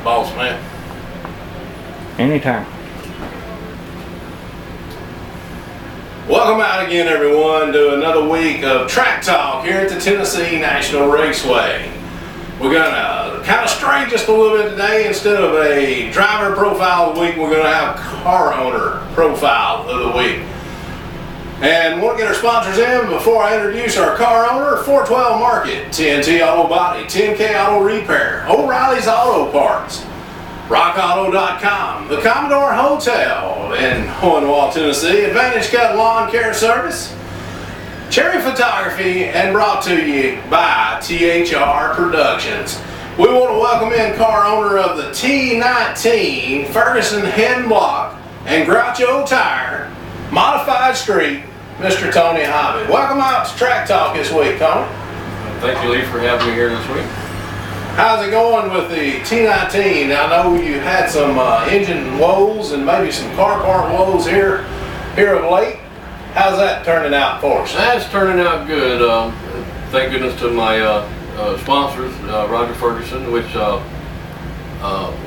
boss man. Anytime. Welcome out again, everyone, to another week of Track Talk here at the Tennessee National Raceway. We're gonna kind of stray just a little bit today. Instead of a driver profile of the week, we're gonna have car owner profile of the week. And want to get our sponsors in before I introduce our car owner. 412 Market, TNT Auto Body, 10K Auto Repair, O'Reilly's Auto Parts, RockAuto.com, the Commodore Hotel in Hohenwald, Tennessee, Advantage Cut Lawn Care Service, Cherry Photography, and brought to you by THR Productions. We want to welcome in car owner of the T19 Ferguson Head Block and Groucho Tire Modified Street, Mr. Tony Hobby. Welcome out to Track Talk this week, Tony. Thank you, Lee, for having me here this week. How's it going with the T19? I know you had some engine woes and maybe some car part woes here of late. How's that turning out for us? That's turning out good. Thank goodness to my sponsors, Roger Ferguson, which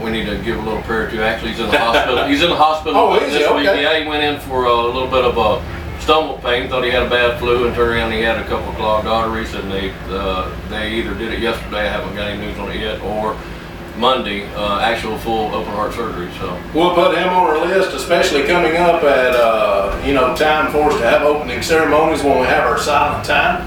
we need to give a little prayer to. Actually, he's in the hospital. He's in the hospital this week. Okay. Yeah, he went in for a little bit of a stomach pain. Thought he had a bad flu, and turned around he had a couple of clogged arteries. And they either did it yesterday. I haven't got any news on it yet, or Monday, actual full open heart surgery. So we'll put him on our list, especially coming up at time for us to have opening ceremonies when we have our silent time.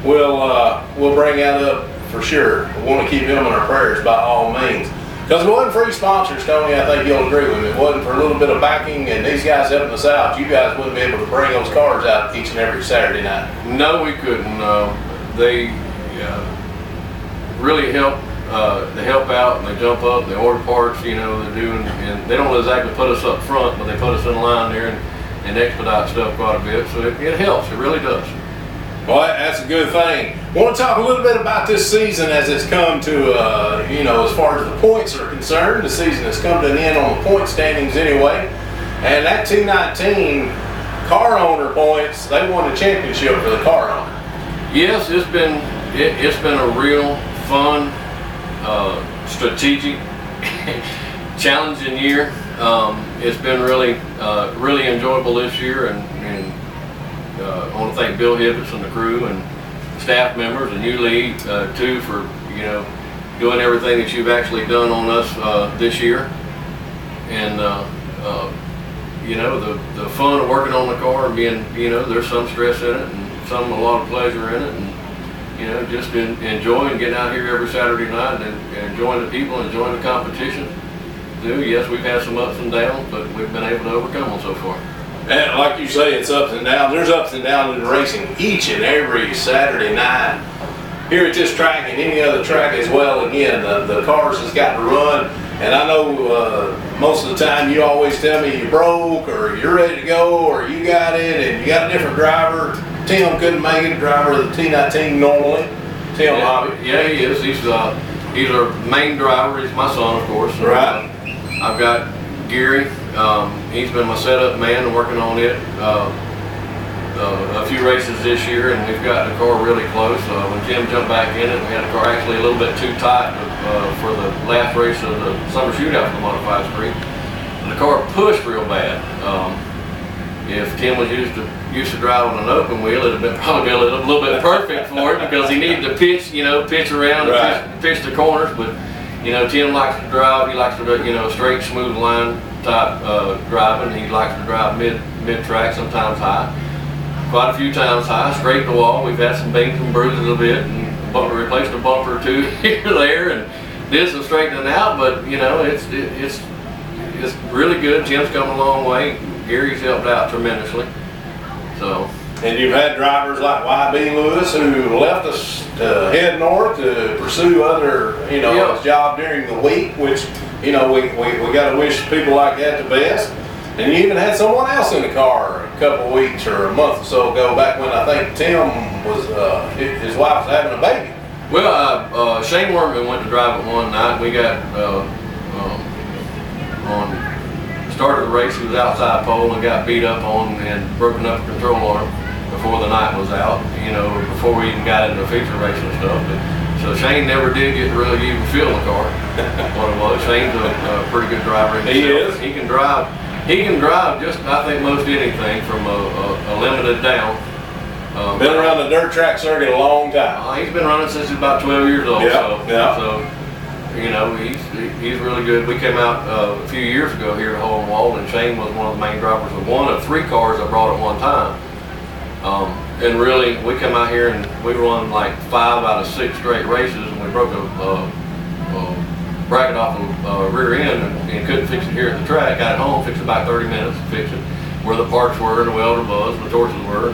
We'll bring that up for sure. We want to keep him in our prayers by all means. Because if it wasn't for these sponsors, Tony, I think you'll agree with me. If it wasn't for a little bit of backing and these guys helping us out, you guys wouldn't be able to bring those cars out each and every Saturday night. No, we couldn't. They really help. They help out and they jump up and they order parts. They're doing, and they don't exactly put us up front, but they put us in line there and expedite stuff quite a bit. So it helps. It really does. Well, that's a good thing. I want to talk a little bit about this season as it's come to, as far as the points are concerned. The season has come to an end on the point standings anyway. And that T19 car owner points, they won the championship for the car owner. Yes, it's been a real fun, strategic, challenging year. It's been really enjoyable this year, and I want to thank Bill Hibbets and the crew and staff members, and you, Lee, too, for doing everything that you've actually done on us this year. And the fun of working on the car and being, there's some stress in it and a lot of pleasure in it, and just enjoying getting out here every Saturday night and enjoying the people, enjoying the competition. Yes, we've had some ups and downs, but we've been able to overcome them so far. And like you say, it's ups and downs. There's ups and downs in racing each and every Saturday night. Here at this track and any other track as well, again, the cars has got to run. And I know most of the time you always tell me you broke or you're ready to go or you got it and you got a different driver. Tim couldn't make it, driver of the T19 normally. Tim Hobby. Yeah, he is. He's our main driver. He's my son, of course. Right. I've got Gary. He's been my setup man and working on it a few races this year, and we've got the car really close. When Tim jumped back in it, we had the car actually a little bit too tight for the last race of the summer shootout for the Modified Street. And the car pushed real bad. If Tim was used to drive on an open wheel, it'd have been probably a little bit perfect for it because he needed to pitch around, right, and pitch the corners. But Tim likes to drive. He likes to do straight, smooth line type driving. He likes to drive mid track, sometimes high. Quite a few times high, straight to the wall. We've had some bings and bruises a bit, and replaced a bumper or two here or there, and did some straightening out. But it's really good. Tim's come a long way. Gary's helped out tremendously. So. And you've had drivers like YB Lewis who left us to head north to pursue other, his job during the week, which, we got to wish people like that the best. And you even had someone else in the car a couple of weeks or a month or so ago, back when I think Tim was, his wife was having a baby. Well, Shane Workman went to drive it one night. We got started the race. He was outside pole and got beat up on and broken up the control arm before the night was out. Before we even got into the feature race and stuff. So Shane never did get to really even feel the car, what it was. Shane's a pretty good driver himself. He is. He can drive. He can drive just, I think, most anything from a limited down. Been around the dirt track circuit a long time. He's been running since he's about 12 years old. Yeah. So you know, he's really good. We came out a few years ago here at Howland-Rogers, and Shane was one of the main drivers of one of 3 cars I brought at one time. And really, we come out here and we won like 5 out of 6 straight races, and we broke a bracket off the rear end and couldn't fix it here at the track. Got it home, fixed it about 30 minutes, fixed it where the parts were and the welder was, the torches were,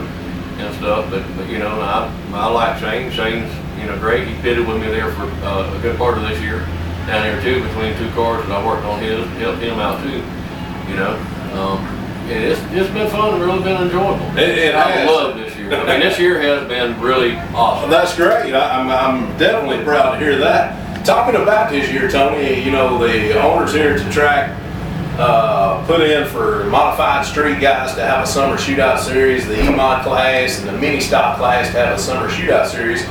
and stuff. But you know, I like Shane. Shane's, you know, great. He pitted with me there for a good part of this year down here too, between 2 cars that I worked on his, helped him out too. You know, and it's been fun and really been enjoyable. I love this year. I mean, this year has been really awesome. That's great. I'm definitely proud to hear that. Talking about this year, Tony, you know, the owners here at the track put in for modified street guys to have a summer shootout series, the E-Mod class and the mini stock class to have a summer shootout series,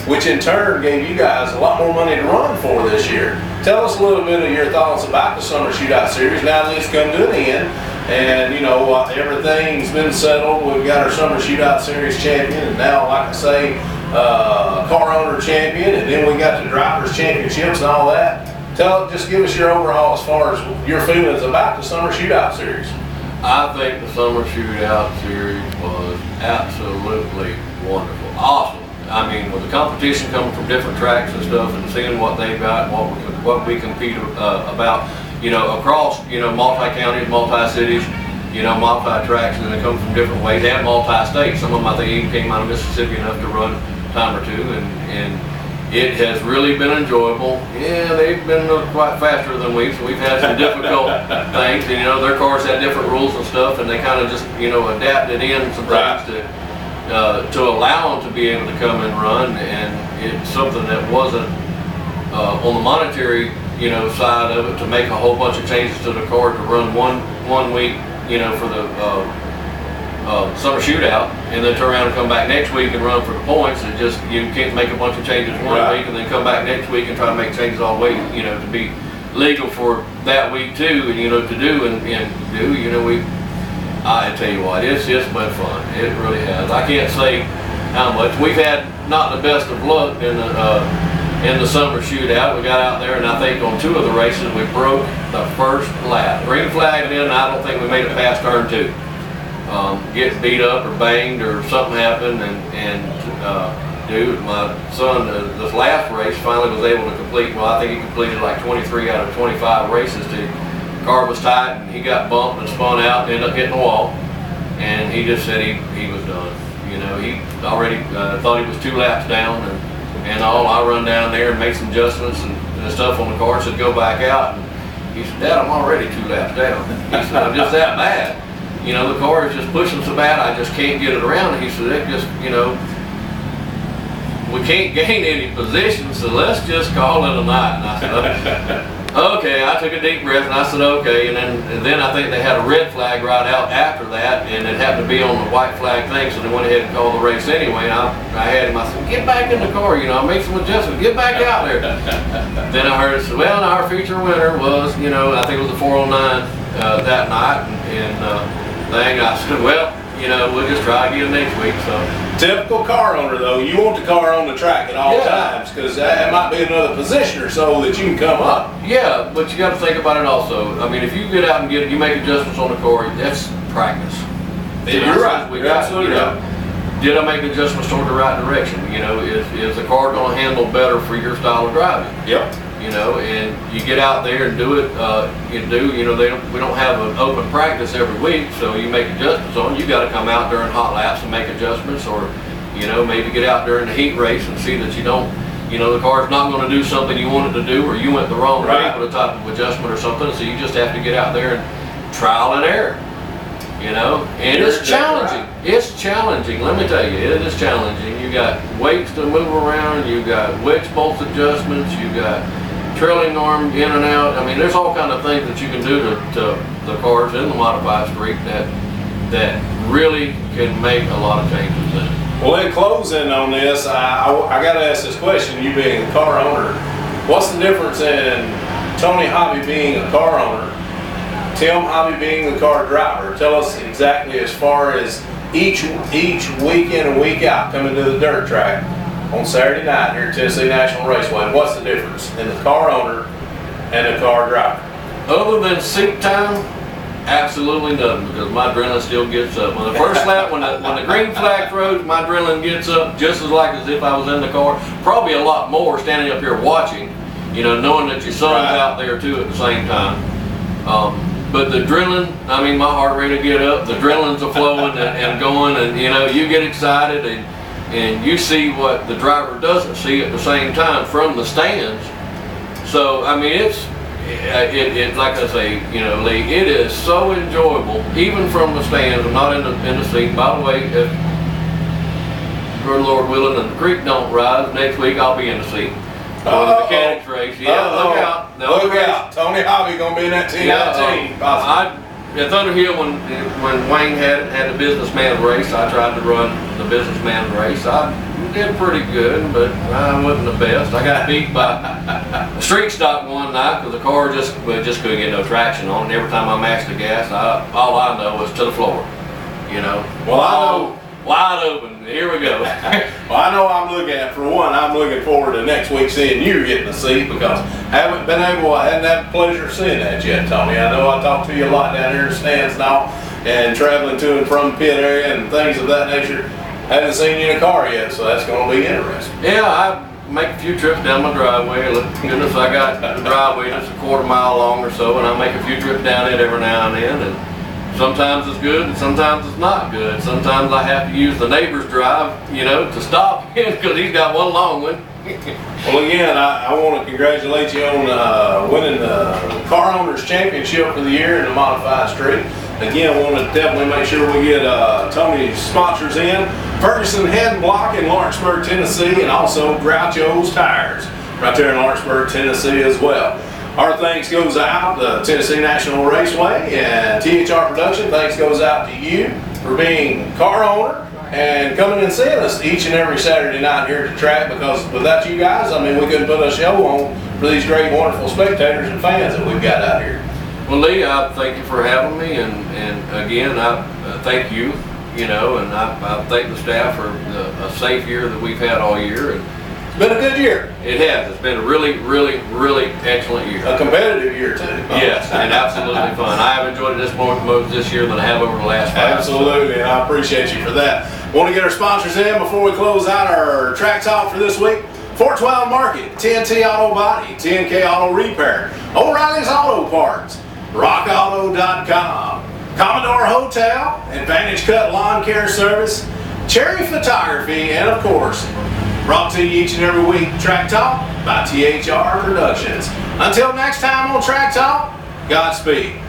which in turn gave you guys a lot more money to run for this year. Tell us a little bit of your thoughts about the summer shootout series now that it's come to an end, and you know, everything's been settled. We've got our summer shootout series champion, and now, like I say, car owner champion, and then we got the drivers championships and all that. Just give us your overall as far as your feelings about the summer shootout series. I think the summer shootout series was absolutely wonderful, awesome. I mean, with the competition coming from different tracks and stuff, and seeing what they've got, and what we compete about, you know, across, you know, multi-counties, multi-cities, you know, multi-tracks, and they come from different ways, and multi-states. Some of them, I think, even came out of Mississippi enough to run a time or two, and it has really been enjoyable. Yeah, they've been quite faster than we, so we've had some difficult things, and, you know, their cars had different rules and stuff, and they kind of just, you know, adapted in some things to allow them to be able to come and run, and it's something that wasn't on the monetary, you know, side of it, to make a whole bunch of changes to the car to run one week, you know, for the summer shootout, and then turn around and come back next week and run for the points. It just, you can't make a bunch of changes one week and then come back next week and try to make changes all the way, you know, to be legal for that week too, and you know, to do and do, you know, I tell you what, it's just been fun. It really has. I can't say how much. We've had not the best of luck in the summer shootout. We got out there, and I think on 2 of the races we broke the first lap. Green flagged in, and I don't think we made it past turn 2. Get beat up or banged or something happened, and dude, my son, this last race finally was able to complete. Well, I think he completed like 23 out of 25 races. The car was tight, and he got bumped and spun out and ended up hitting the wall, and he just said he was done. You know, he already thought he was 2 laps down, and all. I run down there and make some adjustments and stuff on the car, said go back out, and he said, Dad, I'm already 2 laps down. He said, I'm just that bad. You know, the car is just pushing so bad, I just can't get it around. And he said, it just, you know, we can't gain any position, so let's just call it a night. And I said, okay. I took a deep breath and I said, okay. And then I think they had a red flag right out after that, and it happened to be on the white flag thing, so they went ahead and called the race anyway. And I had him, I said, get back in the car, you know, I made some adjustments, get back out there. Then I heard it said, well, our future winner was, you know, I think it was the 409 that night, and thing. I said, well, you know, we'll just try again next week. So typical car owner, though, you want the car on the track at all times, because that might be another position or so that you can come up. Yeah, but you got to think about it also. I mean, if you get out and you make adjustments on the car, that's practice. You're right. You're absolutely right. Did I make adjustments toward the right direction? You know, is the car going to handle better for your style of driving? Yep. You know, and you get out there and do it. You know, we don't have an open practice every week, so you make adjustments on. You got to come out during hot laps and make adjustments, or you know, maybe get out during the heat race and see that you don't. You know, the car's not going to do something you wanted to do, or you went the wrong way with a type of adjustment or something. So you just have to get out there and trial and error. You know, and it's challenging. Right. It's challenging. Let me tell you, it is challenging. You got weights to move around. You got wedge bolt adjustments. You got trailing arm in and out. I mean, there's all kind of things that you can do to the cars in the modified street that really can make a lot of changes in it. Well, in closing on this, I got to ask this question, you being a car owner, what's the difference in Tony Hobby being a car owner, Tim Hobby being the car driver, tell us exactly as far as each weekend and week out coming to the dirt track on Saturday night here at Tennessee National Raceway. What's the difference in the car owner and the car driver? Other than seat time, absolutely nothing, because my adrenaline still gets up. When the first lap, when the green flag throws, my adrenaline gets up just as if I was in the car. Probably a lot more standing up here watching, knowing that your son's out there too at the same time. But the adrenaline, my heart rate will get up, the adrenaline's a flowing and going, and you get excited and you see what the driver doesn't see at the same time from the stands. So, it's like I say, Lee, it is so enjoyable, even from the stands. I'm not in the seat. By the way, if good Lord willing and the creek don't rise, next week I'll be in the seat. The mechanics race. Yeah, look out. Look out. Tony Hobby gonna be in that team. At Thunderhill, when Wayne had the businessman race, I tried to run the businessman race. I did pretty good, but I wasn't the best. I got beat by a street stock one night because the car just couldn't get no traction on it. Every time I maxed the gas, all I know was to the floor. Well, I know. Wide open. Here we go. Well, I know I'm looking forward to next week seeing you get in the seat, because I hadn't had the pleasure of seeing that yet, Tony. I know I talked to you a lot down here in the stands now and traveling to and from the pit area and things of that nature. Haven't seen you in a car yet, so that's going to be interesting. Yeah, I make a few trips down my driveway. Goodness, I got a driveway that's a quarter mile long or so, and I make a few trips down it every now and then. And sometimes it's good, and sometimes it's not good. Sometimes I have to use the neighbor's drive, to stop him because he's got one long one. Well, again, I want to congratulate you on winning the Car Owners Championship for the year in the Modified Street. Again, I want to definitely make sure we get Tony's sponsors in. Ferguson Head Block in Lawrenceburg, Tennessee, and also Groucho's Tires right there in Lawrenceburg, Tennessee as well. Our thanks goes out to Tennessee National Raceway and THR Production. Thanks goes out to you for being car owner and coming and seeing us each and every Saturday night here at the track, because without you guys, we couldn't put a show on for these great, wonderful spectators and fans that we've got out here. Well, Lee, I thank you for having me, and again, I thank you, and I thank the staff for a safe year that we've had all year. And it's been a good year. It has. It's been a really, really, really excellent year. A competitive year, too. Yes, and absolutely fun. I have enjoyed it this year than I have over the last 5. Absolutely, and I appreciate you for that. Want to get our sponsors in before we close out our track talk for this week? 412 Market, TNT Auto Body, 10K Auto Repair, O'Reilly's Auto Parts, RockAuto.com, Commodore Hotel, Advantage Cut Lawn Care Service, Cherry Photography, and of course, brought to you each and every week, Track Talk by THR Productions. Until next time on Track Talk, Godspeed.